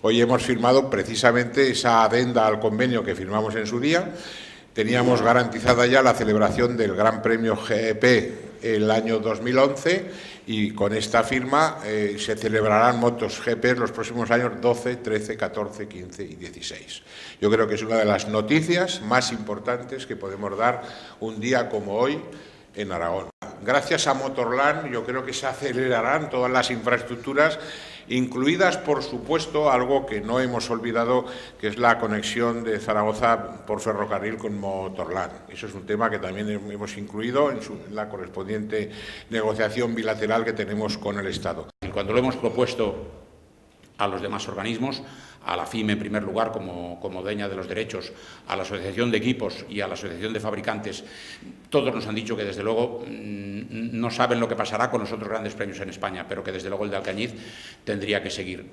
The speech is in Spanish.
Hoy hemos firmado precisamente esa adenda al convenio que firmamos en su día. Teníamos garantizada ya la celebración del Gran Premio GP el año 2011 y con esta firma se celebrarán MotoGP los próximos años 12, 13, 14, 15 y 16. Yo creo que es una de las noticias más importantes que podemos dar un día como hoy en Aragón. Gracias a Motorland yo creo que se acelerarán todas las infraestructuras, incluidas, por supuesto, algo que no hemos olvidado, que es la conexión de Zaragoza por ferrocarril con Motorland. Eso es un tema que también hemos incluido en la correspondiente negociación bilateral que tenemos con el Estado. Cuando lo hemos propuesto a los demás organismos, a la FIME en primer lugar como dueña de los derechos, a la Asociación de Equipos y a la Asociación de Fabricantes, todos nos han dicho que desde luego no saben lo que pasará con los otros grandes premios en España, pero que desde luego el de Alcañiz tendría que seguir.